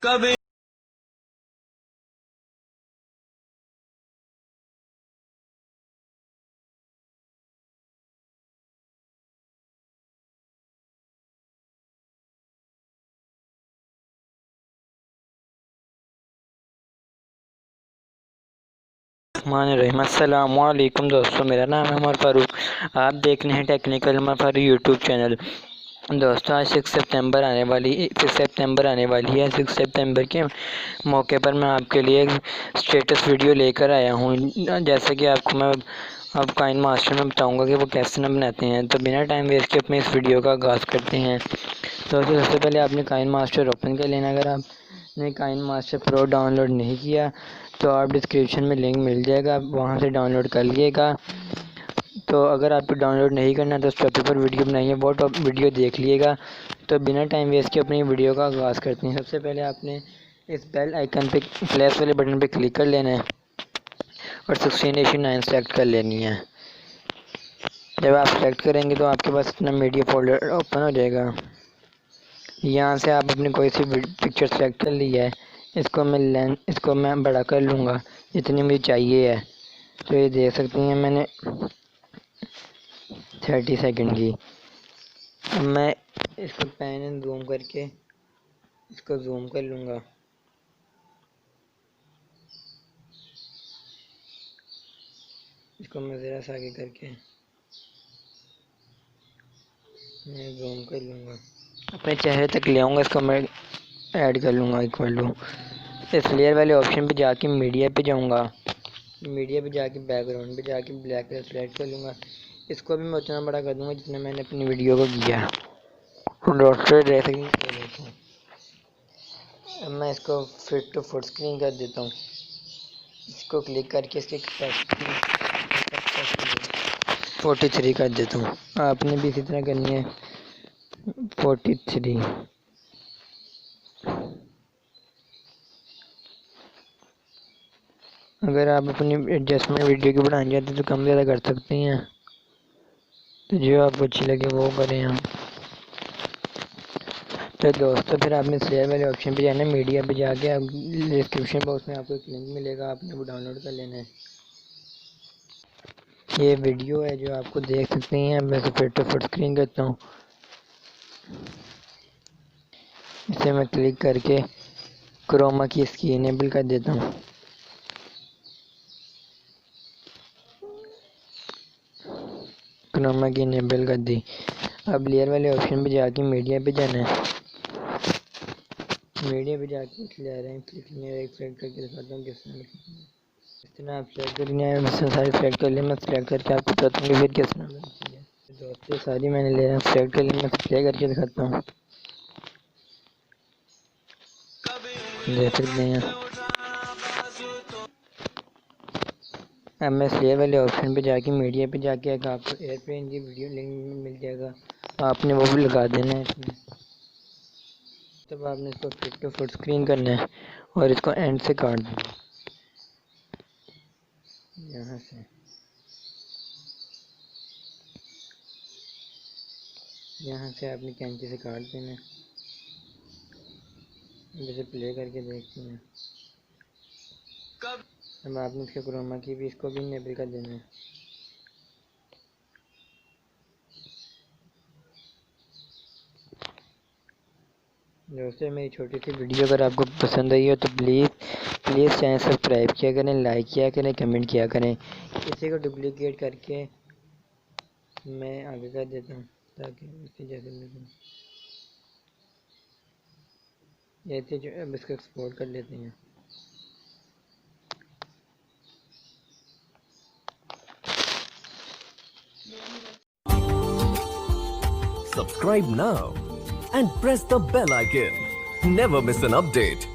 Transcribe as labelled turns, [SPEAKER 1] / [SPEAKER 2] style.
[SPEAKER 1] कभी
[SPEAKER 2] रहीम अस्सलामुअलैकुम दोस्तों, मेरा नाम है उमर फ़ारूक। आप देख रहे हैं technical Umar Farooq YouTube channel. दोस्तों, आज 6 सितंबर आने वाली है। 6 सितंबर के मौके पर मैं आपके लिए एक स्टेटस वीडियो लेकर आया हूँ। जैसे कि आपको मैं अब काइन मास्टर में बताऊँगा कि वो कैसे न बनाते हैं। तो बिना टाइम वेस्ट के अपने इस वीडियो का आगाज़ करते हैं। दोस्तों, सबसे पहले आपने काइन मास्टर ओपन कर लेना। अगर आपने काइन मास्टर प्रो डाउनलोड नहीं किया तो आप डिस्क्रिप्शन में लिंक मिल जाएगा, वहाँ से डाउनलोड कर लीजिएगा। तो अगर आपको डाउनलोड नहीं करना तो उस टॉपिक पर वीडियो बनाई है, वो वीडियो देख लीजिएगा। तो बिना टाइम वेस्ट के अपनी वीडियो का आगाज़ करते हैं। सबसे पहले आपने इस बेल आइकन पे प्लस वाले बटन पे क्लिक कर लेना है और 16:9 सेलेक्ट कर लेनी है। जब आप सेलेक्ट करेंगे तो आपके पास अपना मीडिया फोल्डर ओपन हो जाएगा। यहाँ से आप अपनी कोई सी पिक्चर सेलेक्ट कर ली है। इसको मैं बड़ा कर लूँगा जितनी मुझे चाहिए है। तो ये देख सकती हैं मैंने 30 सेकंड की। अब मैं इसको पैन एंड जूम करके इसको जूम कर लूँगा। इसको मैं ज़रा सा आगे करके मैं जूम कर लूँगा, अपने चेहरे तक ले आऊँगा। इसको मैं ऐड कर लूँगा इक्वल टू। इस लेयर वाले ऑप्शन पे जाके मीडिया पे जाऊँगा। मीडिया पे जाके बैकग्राउंड पे जाके ब्लैक कलर सेलेक्ट कर लूँगा। इसको भी मैं उतना बड़ा कर दूँगा जितना मैंने अपनी वीडियो को किया। डॉक्टर रह सकती। अब मैं इसको फिट टू फुट स्क्रीन कर देता हूँ। इसको क्लिक करके इसकी कैपेसिटी 43 कर देता हूँ। आपने भी इसी तरह करनी है 43। अगर आप अपनी एडजस्टमेंट वीडियो की बढ़ाना चाहते हैं तो कम ज़्यादा कर सकते हैं। तो जो आपको अच्छी लगे वो करें हम। तो दोस्तों, फिर आपने शेयर वाले ऑप्शन पे जाना है। मीडिया पे जाके आप डिस्क्रिप्शन बॉक्स में आपको एक लिंक मिलेगा, आपने वो डाउनलोड कर लेना है। ये वीडियो है जो आपको देख सकते हैं। मैं इसे फिट टू फुट स्क्रीन करता हूँ। इसे मैं क्लिक करके क्रोमा की इसकी इनेबल कर देता हूँ। क्रोमा की इनेबल कर दी। अब लेयर वाले ऑप्शन पे जाके मीडिया पे जाना है। मीडिया पे जाके ले रहे हैं, क्लिक सेलेक्ट करके दिखाता हूँ किस तरह इस तरह आप सेलेक्ट करनी है। मैं सारी सेलेक्ट कर लिया। मैं सेलेक्ट करके आपको बताता हूँ कि फिर किस तरह बनती है। दोस्तों, सारी मैंने ले सेलेक्ट कर ली। मैं प्ले करके दिखाता हूँ, देख सकते हैं। अब मैं लेयर वाले ऑप्शन पे जाके मीडिया पे जाके अगर आपको एयरप्लेन की वीडियो लिंक मिल जाएगा, आपने वो भी लगा देना है इसमें। तब आपने इसको फिट टू फुट स्क्रीन करना है और इसको एंड से काट देना। यहाँ से आपने कैंची से काट देना है। जैसे प्ले करके देखते हैं। अब आपने इसके क्रोमा की भी इसको भी इनेबल कर देना है। दोस्तों, मेरी छोटी सी वीडियो अगर आपको पसंद आई हो तो प्लीज़ चैनल सब्सक्राइब किया करें, लाइक किया करें, कमेंट किया करें। इसी को डुप्लीकेट करके मैं आगे कर देता हूँ ताकि इसकी जैसे ऐसे जो अब इसको एक्सपोर्ट कर लेते हैं।
[SPEAKER 3] Subscribe now and press the bell icon. Never miss an update.